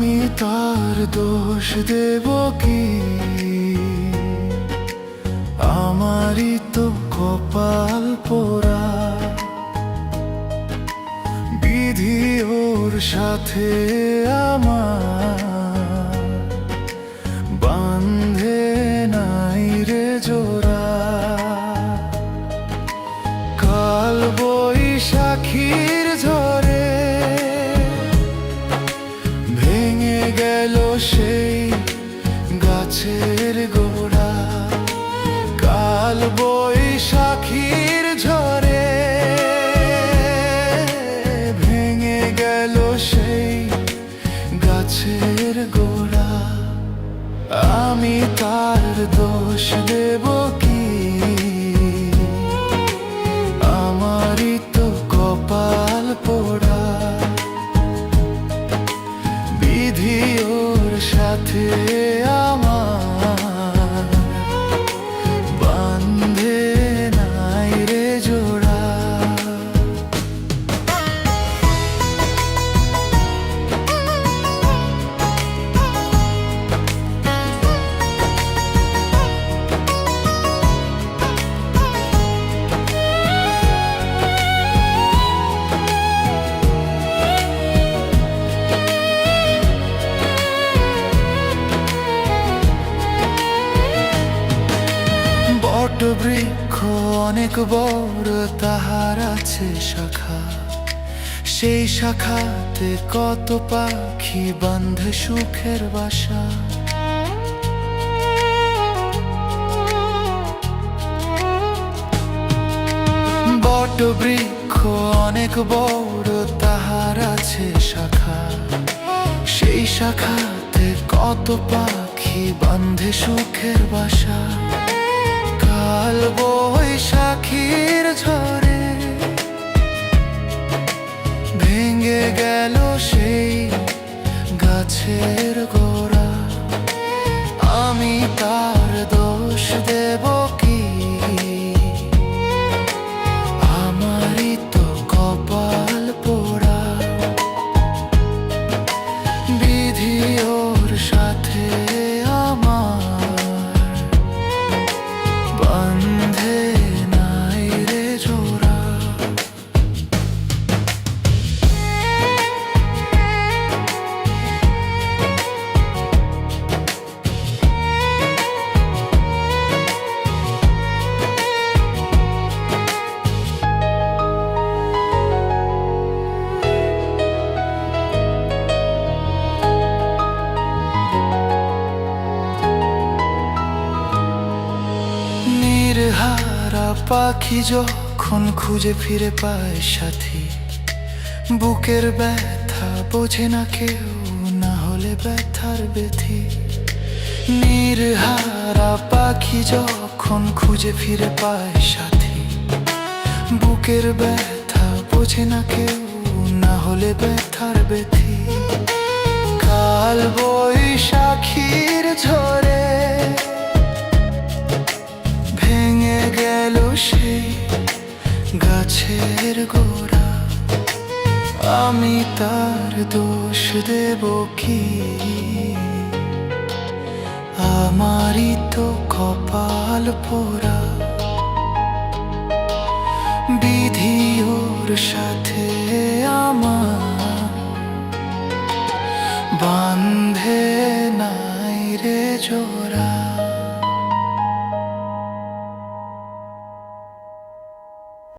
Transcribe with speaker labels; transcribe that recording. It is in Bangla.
Speaker 1: আমি তার দোষ দেব কি? আমারই তো কপাল পোড়া, বিধি ওর সাথে আমার বাঁধে নাই রে জোড়া। কাল বৈশাখীর ঝড়ে ভেঙে গেল সেই গাছের গোড়া। কাল বৈশাখীর ঝড়ে ভেঙে গেল সেই গাছের গোড়া। আমি তার দোষ দেব কি? আমারই তো কপাল পোড়া, বিধি ওর সাথে আমার বাঁধে নাই রে জোড়া। বৃক্ষ অনেক বড়, তাহার আছে শাখা। সেই শাখাতে কত পাখি বাঁধে সুখের বাসা। বট বৃক্ষ অনেক বড়, তাহার আছে শাখা। সেই শাখাতে কত পাখি বাঁধে সুখের বাসা। কাল বৈশাখীর ঝড়ে ভেঙে গেল সেই গাছের গোড়া। আমি তার দোষ দেব কি? আমারই তো কপাল পোড়া, বিধি ওর সাথে আমার বাঁধে নাই রে জোড়া। হারা পাখি যখন খুঁজে ফিরে পায় সাথী, বুকের ব্যথা বোঝে না কেউ, না হলে ব্যথার ব্যথি। নির্হারা পাখি যখন খুঁজে ফিরে পায় সাথী, বুকের ব্যথা বোঝে না কেউ, না হলে ব্যথার ব্যথি। কাল বৈশাখীর ঝড়ে ভেঙে গেল সেই গাছের গোড়া। আমি তার দোষ দেব কি? আমারই তো কপাল পোড়া, বিধি ওর সাথে আমার বাঁধে নাই রে জোড়া।